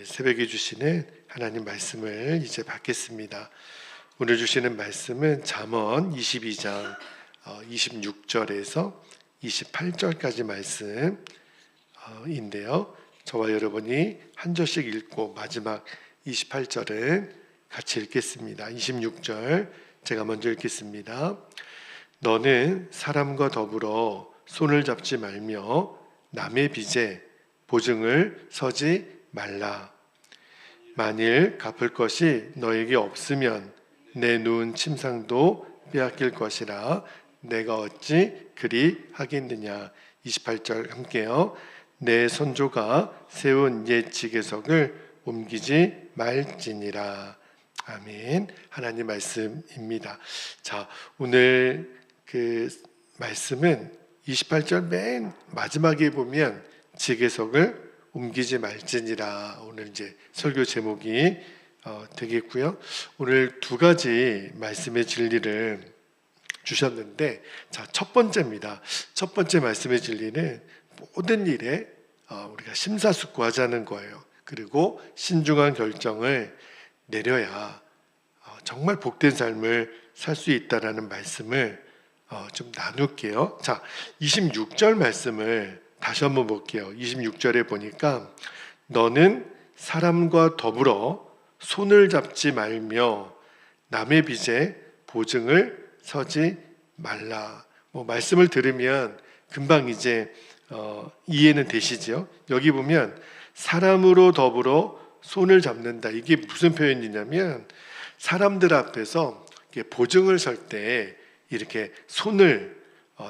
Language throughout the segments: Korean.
새벽에 주시는 하나님 말씀을 이제 받겠습니다. 오늘 주시는 말씀은 잠언 22장 26절에서 28절까지 말씀인데요. 저와 여러분이 한 절씩 읽고 마지막 28절은 같이 읽겠습니다. 26절 제가 먼저 읽겠습니다. 너는 사람과 더불어 손을 잡지 말며 남의 빚에 보증을 서지 말라. 만일 갚을 것이 너에게 없으면 내 누운 침상도 빼앗길 것이라. 내가 어찌 그리 하겠느냐. 28절 함께요. 내 선조가 세운 옛 지계석을 옮기지 말지니라. 아멘. 하나님 말씀입니다. 자, 오늘 그 말씀은 28절 맨 마지막에 보면 지계석을 옮기지 말지니라. 오늘 이제 설교 제목이 되겠고요. 오늘 두 가지 말씀의 진리를 주셨는데, 자, 첫 번째입니다. 첫 번째 말씀의 진리는 모든 일에 우리가 심사숙고하자는 거예요. 그리고 신중한 결정을 내려야 정말 복된 삶을 살 수 있다라는 말씀을 좀 나눌게요. 자, 26절 말씀을 다시 한번 볼게요. 26절에 보니까 너는 사람과 더불어 손을 잡지 말며 남의 빚에 보증을 서지 말라. 말씀을 들으면 금방 이제 이해는 되시죠? 여기 보면 사람으로 더불어 손을 잡는다. 이게 무슨 표현이냐면 사람들 앞에서 보증을 설 때 이렇게 손을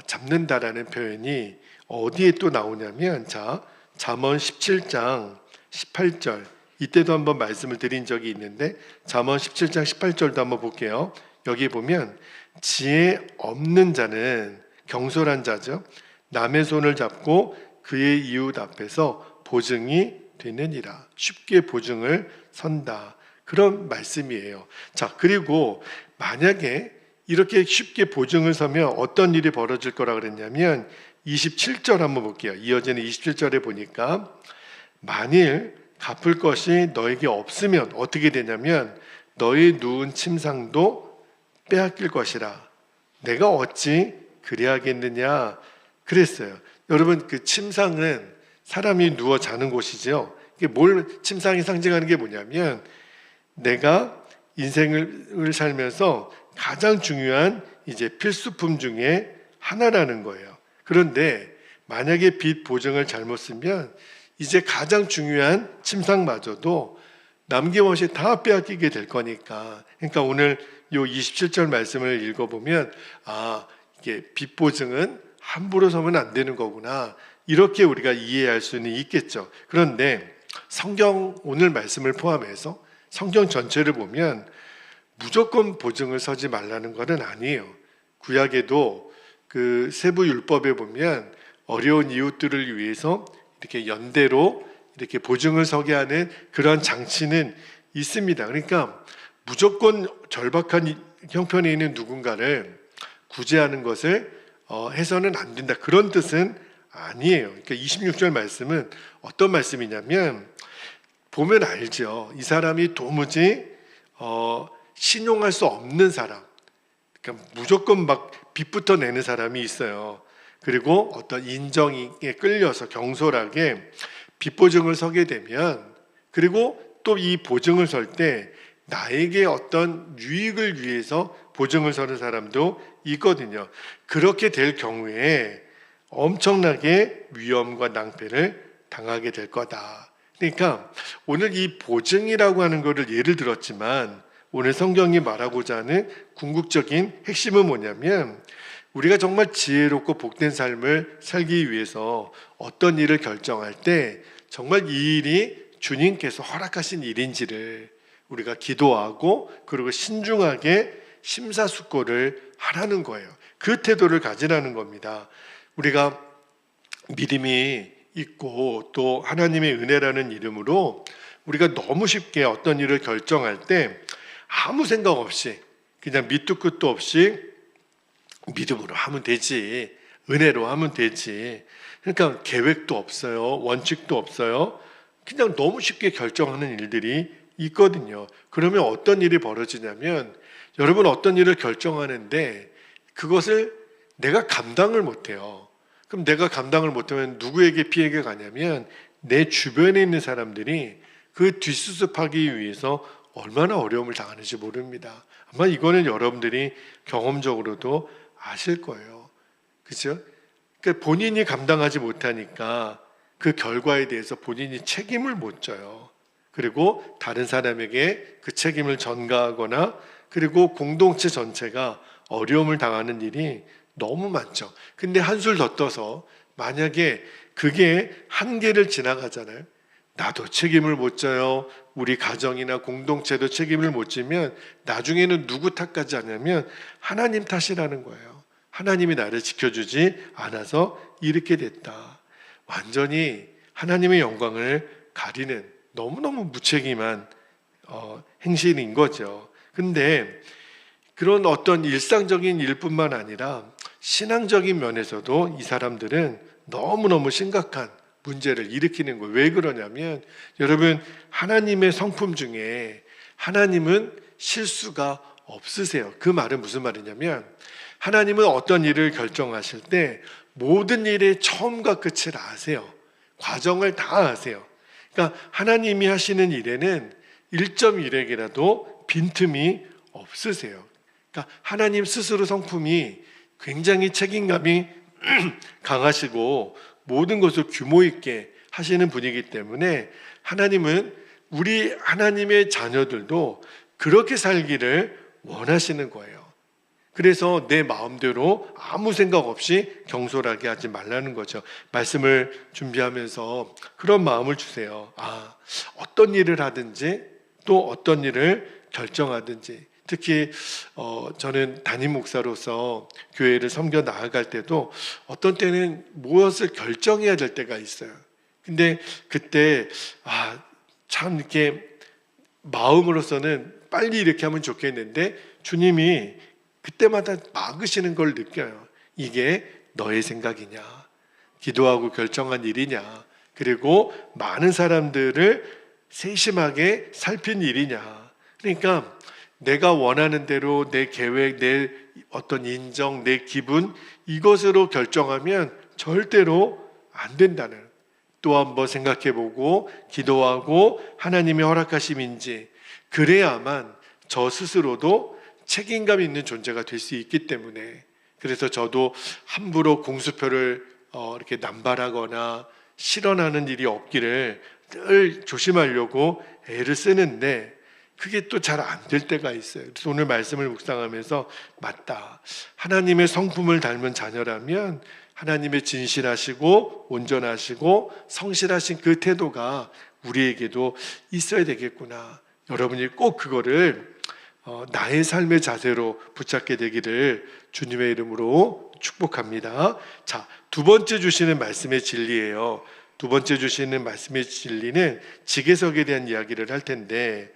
잡는다라는 표현이 어디에 또 나오냐면, 자, 잠언 17장 18절, 이때도 한번 말씀을 드린 적이 있는데 잠언 17장 18절도 한번 볼게요. 여기 보면 지혜 없는 자는 경솔한 자죠. 남의 손을 잡고 그의 이웃 앞에서 보증이 되느니라. 쉽게 보증을 선다. 그런 말씀이에요. 자, 그리고 만약에 이렇게 쉽게 보증을 서면 어떤 일이 벌어질 거라 그랬냐면 27절 한번 볼게요. 이어지는 27절에 보니까 만일 갚을 것이 너에게 없으면 어떻게 되냐면 너의 누운 침상도 빼앗길 것이라. 내가 어찌 그리하겠느냐 그랬어요. 여러분, 그 침상은 사람이 누워 자는 곳이죠. 이게 침상이 상징하는 게 뭐냐면 내가 인생을 살면서 가장 중요한 이제 필수품 중에 하나라는 거예요. 그런데 만약에 빚 보증을 잘못 쓰면 이제 가장 중요한 침상마저도 남김없이 다 빼앗기게 될 거니까. 그러니까 오늘 요 27절 말씀을 읽어보면 이게 빚 보증은 함부로 서면 안 되는 거구나. 이렇게 우리가 이해할 수는 있겠죠. 그런데 성경 오늘 말씀을 포함해서 성경 전체를 보면 무조건 보증을 서지 말라는 것은 아니에요. 구약에도 그 세부 율법에 보면 어려운 이웃들을 위해서 이렇게 연대로 이렇게 보증을 서게 하는 그런 장치는 있습니다. 그러니까 무조건 절박한 형편에 있는 누군가를 구제하는 것을 해서는 안 된다. 그런 뜻은 아니에요. 그러니까 26절 말씀은 어떤 말씀이냐면 보면 알죠. 이 사람이 도무지 신용할 수 없는 사람. 그러니까 무조건 막 빚부터 내는 사람이 있어요. 그리고 어떤 인정에 끌려서 경솔하게 빚 보증을 서게 되면, 그리고 또 이 보증을 설 때 나에게 어떤 유익을 위해서 보증을 서는 사람도 있거든요. 그렇게 될 경우에 엄청나게 위험과 낭패를 당하게 될 거다. 그러니까 오늘 이 보증이라고 하는 것을 예를 들었지만 오늘 성경이 말하고자 하는 궁극적인 핵심은 뭐냐면 우리가 정말 지혜롭고 복된 삶을 살기 위해서 어떤 일을 결정할 때 정말 이 일이 주님께서 허락하신 일인지를 우리가 기도하고 그리고 신중하게 심사숙고를 하라는 거예요. 그 태도를 가지라는 겁니다. 우리가 믿음이 있고 또 하나님의 은혜라는 이름으로 우리가 너무 쉽게 어떤 일을 결정할 때 아무 생각 없이 그냥 밑도 끝도 없이 믿음으로 하면 되지, 은혜로 하면 되지. 그러니까 계획도 없어요, 원칙도 없어요, 그냥 너무 쉽게 결정하는 일들이 있거든요. 그러면 어떤 일이 벌어지냐면 여러분 어떤 일을 결정하는데 그것을 내가 감당을 못해요. 그럼 내가 감당을 못하면 누구에게 피해가 가냐면 내 주변에 있는 사람들이 그 뒷수습하기 위해서 얼마나 어려움을 당하는지 모릅니다. 아마 이거는 여러분들이 경험적으로도 아실 거예요. 그렇죠? 그러니까 본인이 감당하지 못하니까 그 결과에 대해서 본인이 책임을 못 져요. 그리고 다른 사람에게 그 책임을 전가하거나 그리고 공동체 전체가 어려움을 당하는 일이 너무 많죠. 근데 한술 더 떠서 만약에 그게 한계를 지나가잖아요. 나도 책임을 못 져요. 우리 가정이나 공동체도 책임을 못 지면 나중에는 누구 탓까지 하냐면 하나님 탓이라는 거예요. 하나님이 나를 지켜주지 않아서 이렇게 됐다. 완전히 하나님의 영광을 가리는 너무너무 무책임한 행실인 거죠. 근데 그런 어떤 일상적인 일뿐만 아니라 신앙적인 면에서도 이 사람들은 너무너무 심각한 문제를 일으키는 거예요. 왜 그러냐면 여러분 하나님의 성품 중에 하나님은 실수가 없으세요. 그 말은 무슨 말이냐면 하나님은 어떤 일을 결정하실 때 모든 일의 처음과 끝을 아세요. 과정을 다 아세요. 그러니까 하나님이 하시는 일에는 1.1핵이라도 빈틈이 없으세요. 그러니까 하나님 스스로 성품이 굉장히 책임감이 강하시고 모든 것을 규모 있게 하시는 분이기 때문에 하나님은 우리 하나님의 자녀들도 그렇게 살기를 원하시는 거예요. 그래서 내 마음대로 아무 생각 없이 경솔하게 하지 말라는 거죠. 말씀을 준비하면서 그런 마음을 주세요. 어떤 일을 하든지 또 어떤 일을 결정하든지 특히 저는 담임 목사로서 교회를 섬겨 나아갈 때도 어떤 때는 무엇을 결정해야 될 때가 있어요. 근데 그때 참 이렇게 마음으로서는 빨리 이렇게 하면 좋겠는데 주님이 그때마다 막으시는 걸 느껴요. 이게 너의 생각이냐? 기도하고 결정한 일이냐? 그리고 많은 사람들을 세심하게 살핀 일이냐? 그러니까 내가 원하는 대로 내 계획, 내 어떤 인정, 내 기분 이것으로 결정하면 절대로 안 된다는 또 한번 생각해보고 기도하고 하나님의 허락하심인지 그래야만 저 스스로도 책임감 있는 존재가 될 수 있기 때문에 그래서 저도 함부로 공수표를 이렇게 남발하거나 실현하는 일이 없기를 늘 조심하려고 애를 쓰는데 그게 또 잘 안 될 때가 있어요. 그래서 오늘 말씀을 묵상하면서 맞다. 하나님의 성품을 닮은 자녀라면 하나님의 진실하시고 온전하시고 성실하신 그 태도가 우리에게도 있어야 되겠구나. 여러분이 꼭 그거를 나의 삶의 자세로 붙잡게 되기를 주님의 이름으로 축복합니다. 자, 두 번째 주시는 말씀의 진리예요. 두 번째 주시는 말씀의 진리는 지계석에 대한 이야기를 할 텐데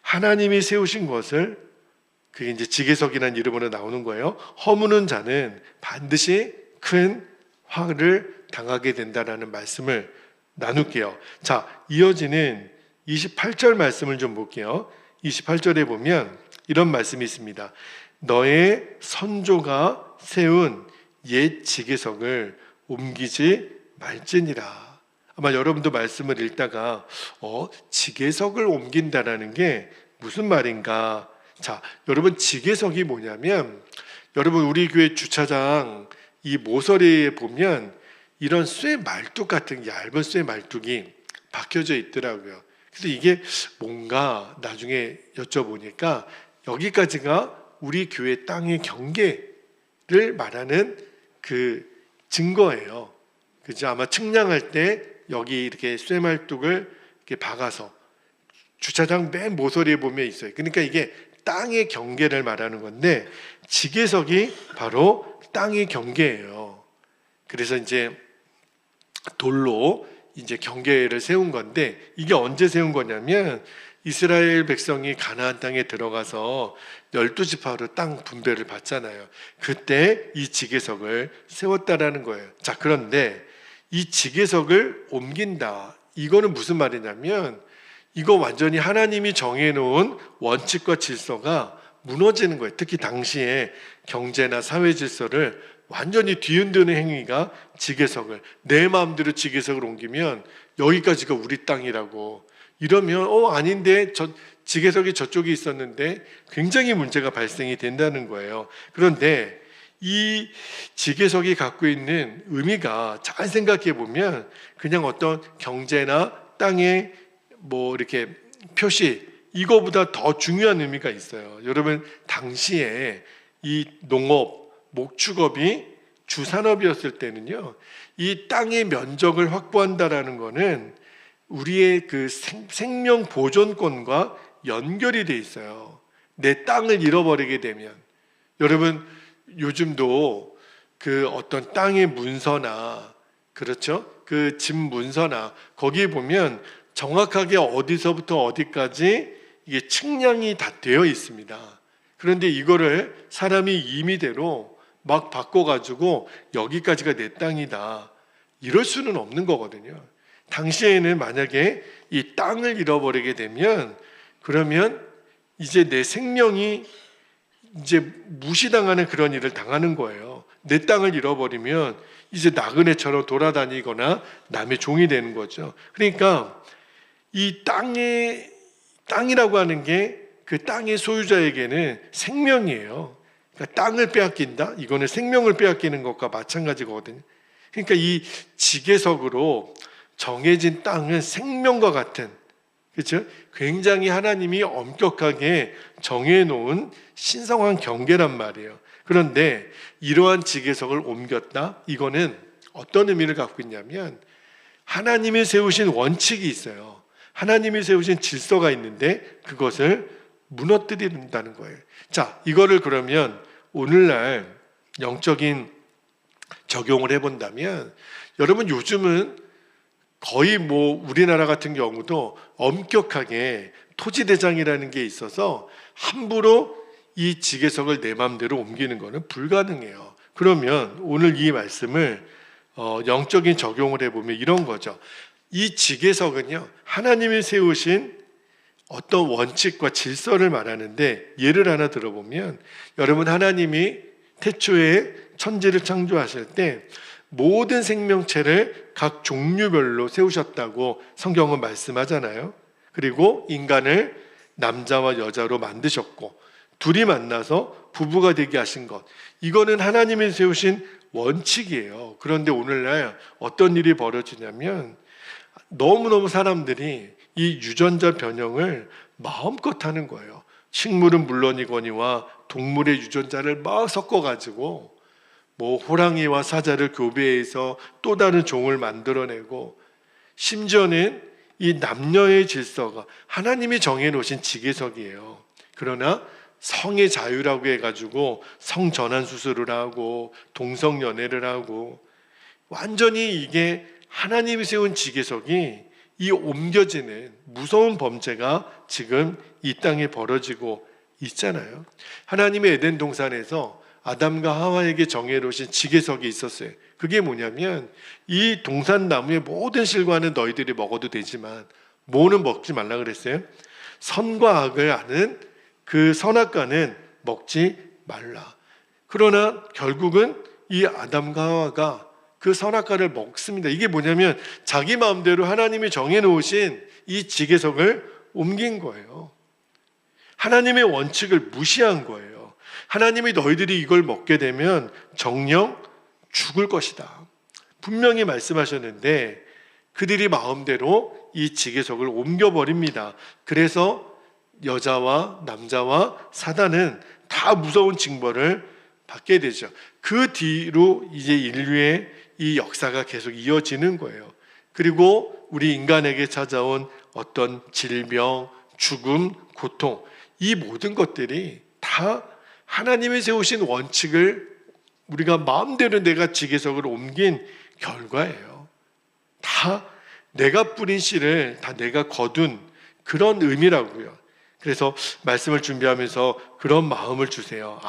하나님이 세우신 것을 그게 이제 지계석이라는 이름으로 나오는 거예요. 허무는 자는 반드시 큰 화를 당하게 된다라는 말씀을 나눌게요. 자, 이어지는 28절 말씀을 좀 볼게요. 28절에 보면 이런 말씀이 있습니다. 너의 선조가 세운 옛 지계석을 옮기지 말지니라. 아마 여러분도 말씀을 읽다가 지계석을 옮긴다라는 게 무슨 말인가? 자, 여러분 지계석이 뭐냐면 여러분 우리 교회 주차장 이 모서리에 보면 이런 쇠 말뚝 같은 얇은 쇠 말뚝이 박혀져 있더라고요. 그래서 이게 뭔가 나중에 여쭤보니까 여기까지가 우리 교회 땅의 경계를 말하는 그 증거예요. 그죠? 아마 측량할 때 여기 이렇게 쇠말뚝을 이렇게 박아서 주차장 맨 모서리에 보면 있어요. 그러니까 이게 땅의 경계를 말하는 건데 지계석이 바로 땅의 경계예요. 그래서 이제 돌로 이제 경계를 세운 건데 이게 언제 세운 거냐면 이스라엘 백성이 가나안 땅에 들어가서 12지파로 땅 분배를 받잖아요. 그때 이 지계석을 세웠다라는 거예요. 자, 그런데 이 지계석을 옮긴다 이거는 무슨 말이냐면 이거 완전히 하나님이 정해놓은 원칙과 질서가 무너지는 거예요. 특히 당시에 경제나 사회 질서를 완전히 뒤흔드는 행위가 지게석을, 내 마음대로 지게석을 옮기면 여기까지가 우리 땅이라고 이러면 아닌데 지게석이 저쪽에 있었는데 굉장히 문제가 발생이 된다는 거예요. 그런데 이 지게석이 갖고 있는 의미가 잘 생각해 보면 그냥 어떤 경제나 땅의 이렇게 표시, 이거보다 더 중요한 의미가 있어요. 여러분, 당시에 이 농업, 목축업이 주산업이었을 때는요, 이 땅의 면적을 확보한다라는 거는 우리의 그 생명 보존권과 연결이 돼 있어요. 내 땅을 잃어버리게 되면. 여러분, 요즘도 그 어떤 땅의 문서나, 그렇죠? 그 집 문서나 거기에 보면 정확하게 어디서부터 어디까지 이게 측량이 다 되어 있습니다. 그런데 이거를 사람이 임의대로 막 바꿔가지고 여기까지가 내 땅이다, 이럴 수는 없는 거거든요. 당시에는 만약에 이 땅을 잃어버리게 되면 그러면 이제 내 생명이 이제 무시당하는 그런 일을 당하는 거예요. 내 땅을 잃어버리면 이제 나그네처럼 돌아다니거나 남의 종이 되는 거죠. 그러니까 이 땅이라고 하는 게 그 땅의 소유자에게는 생명이에요. 그러니까 땅을 빼앗긴다? 이거는 생명을 빼앗기는 것과 마찬가지거든요. 그러니까 이 지게석으로 정해진 땅은 생명과 같은, 그렇죠? 굉장히 하나님이 엄격하게 정해놓은 신성한 경계란 말이에요. 그런데 이러한 지게석을 옮겼다? 이거는 어떤 의미를 갖고 있냐면 하나님이 세우신 원칙이 있어요. 하나님이 세우신 질서가 있는데 그것을 무너뜨린다는 거예요. 자, 이거를 그러면 오늘날 영적인 적용을 해본다면, 여러분 요즘은 거의 우리나라 같은 경우도 엄격하게 토지대장이라는 게 있어서 함부로 이 지게석을 내 마음대로 옮기는 것은 불가능해요. 그러면 오늘 이 말씀을 영적인 적용을 해보면 이런 거죠. 이 지게석은요, 하나님이 세우신 어떤 원칙과 질서를 말하는데, 예를 하나 들어보면, 여러분, 하나님이 태초에 천지를 창조하실 때 모든 생명체를 각 종류별로 세우셨다고 성경은 말씀하잖아요. 그리고 인간을 남자와 여자로 만드셨고 둘이 만나서 부부가 되게 하신 것, 이거는 하나님이 세우신 원칙이에요. 그런데 오늘날 어떤 일이 벌어지냐면 너무너무 사람들이 이 유전자 변형을 마음껏 하는 거예요. 식물은 물론이거니와 동물의 유전자를 막 섞어가지고 호랑이와 사자를 교배해서 또 다른 종을 만들어내고, 심지어는 이 남녀의 질서가 하나님이 정해놓으신 지게석이에요. 그러나 성의 자유라고 해가지고 성전환 수술을 하고 동성연애를 하고, 완전히 이게 하나님이 세운 지게석이 이 옮겨지는 무서운 범죄가 지금 이 땅에 벌어지고 있잖아요. 하나님의 에덴 동산에서 아담과 하와에게 정해놓으신 지게석이 있었어요. 그게 뭐냐면 이 동산나무의 모든 실과는 너희들이 먹어도 되지만 뭐는 먹지 말라 그랬어요? 선과 악을 아는 그 선악과는 먹지 말라. 그러나 결국은 이 아담과 하와가 그 선악과를 먹습니다. 이게 뭐냐면 자기 마음대로 하나님이 정해놓으신 이 지게석을 옮긴 거예요. 하나님의 원칙을 무시한 거예요. 하나님이 너희들이 이걸 먹게 되면 정녕 죽을 것이다, 분명히 말씀하셨는데 그들이 마음대로 이 지게석을 옮겨버립니다. 그래서 여자와 남자와 사단은 다 무서운 징벌을 받게 되죠. 그 뒤로 이제 인류의 이 역사가 계속 이어지는 거예요. 그리고 우리 인간에게 찾아온 어떤 질병, 죽음, 고통, 이 모든 것들이 다 하나님이 세우신 원칙을 우리가 마음대로 내가 지게석을 옮긴 결과예요. 다 내가 뿌린 씨를 다 내가 거둔 그런 의미라고요. 그래서 말씀을 준비하면서 그런 마음을 주세요.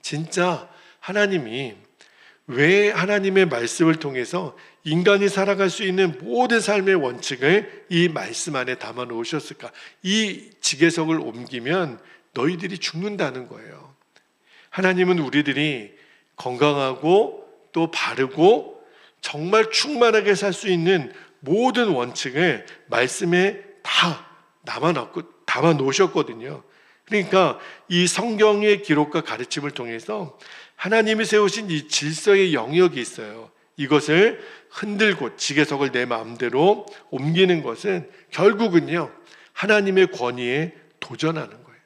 진짜 하나님이 왜 하나님의 말씀을 통해서 인간이 살아갈 수 있는 모든 삶의 원칙을 이 말씀 안에 담아 놓으셨을까? 이 지계석을 옮기면 너희들이 죽는다는 거예요. 하나님은 우리들이 건강하고 또 바르고 정말 충만하게 살 수 있는 모든 원칙을 말씀에 다 담아 놓으셨거든요. 그러니까 이 성경의 기록과 가르침을 통해서 하나님이 세우신 이 질서의 영역이 있어요. 이것을 흔들고 지계석을 내 마음대로 옮기는 것은 결국은요, 하나님의 권위에 도전하는 거예요.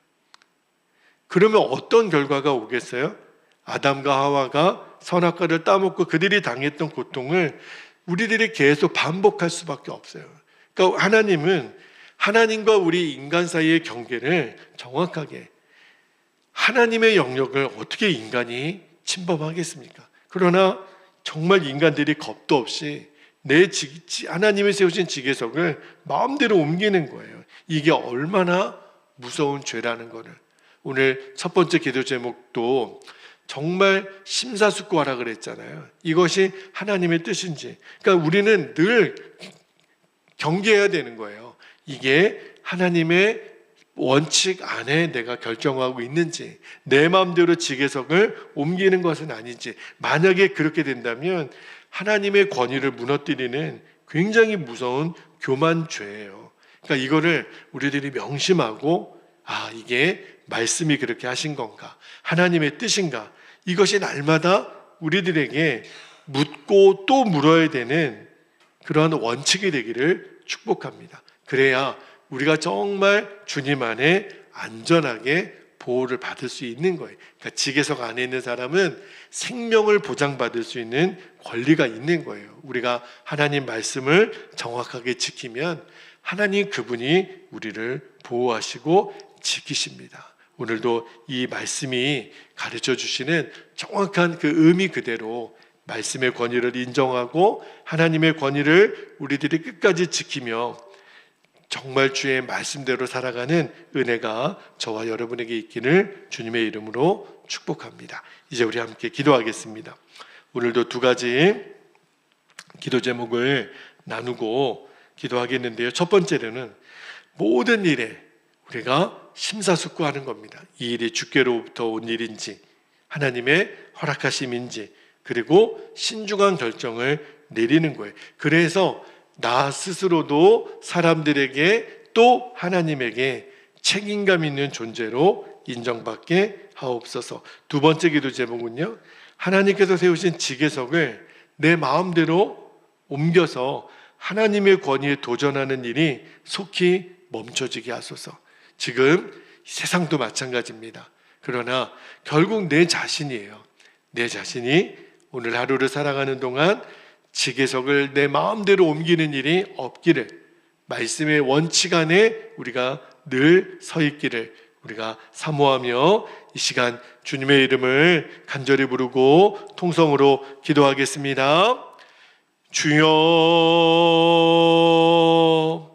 그러면 어떤 결과가 오겠어요? 아담과 하와가 선악과를 따먹고 그들이 당했던 고통을 우리들이 계속 반복할 수밖에 없어요. 그러니까 하나님은 하나님과 우리 인간 사이의 경계를 정확하게, 하나님의 영역을 어떻게 인간이 침범하겠습니까? 그러나 정말 인간들이 겁도 없이 하나님이 세우신 지계석을 마음대로 옮기는 거예요. 이게 얼마나 무서운 죄라는 거를. 오늘 첫 번째 기도 제목도 정말 심사숙고하라 그랬잖아요. 이것이 하나님의 뜻인지. 그러니까 우리는 늘 경계해야 되는 거예요. 이게 하나님의 원칙 안에 내가 결정하고 있는지, 내 마음대로 지계석을 옮기는 것은 아닌지. 만약에 그렇게 된다면 하나님의 권위를 무너뜨리는 굉장히 무서운 교만죄예요. 그러니까 이거를 우리들이 명심하고, 이게 말씀이 그렇게 하신 건가, 하나님의 뜻인가, 이것이 날마다 우리들에게 묻고 또 물어야 되는 그러한 원칙이 되기를 축복합니다. 그래야 우리가 정말 주님 안에 안전하게 보호를 받을 수 있는 거예요. 그러니까 지계석 안에 있는 사람은 생명을 보장받을 수 있는 권리가 있는 거예요. 우리가 하나님 말씀을 정확하게 지키면 하나님 그분이 우리를 보호하시고 지키십니다. 오늘도 이 말씀이 가르쳐 주시는 정확한 그 의미 그대로 말씀의 권위를 인정하고 하나님의 권위를 우리들이 끝까지 지키며 정말 주의 말씀대로 살아가는 은혜가 저와 여러분에게 있기를 주님의 이름으로 축복합니다. 이제 우리 함께 기도하겠습니다. 오늘도 두 가지 기도 제목을 나누고 기도하겠는데요. 첫 번째로는 모든 일에 우리가 심사숙고하는 겁니다. 이 일이 주께로부터 온 일인지 하나님의 허락하심인지, 그리고 신중한 결정을 내리는 거예요. 그래서 나 스스로도 사람들에게 또 하나님에게 책임감 있는 존재로 인정받게 하옵소서. 두 번째 기도 제목은요, 하나님께서 세우신 지계석을 내 마음대로 옮겨서 하나님의 권위에 도전하는 일이 속히 멈춰지게 하소서. 지금 세상도 마찬가지입니다. 그러나 결국 내 자신이에요. 내 자신이 오늘 하루를 살아가는 동안 지계석을 내 마음대로 옮기는 일이 없기를, 말씀의 원칙 안에 우리가 늘 서 있기를 우리가 사모하며 이 시간 주님의 이름을 간절히 부르고 통성으로 기도하겠습니다. 주여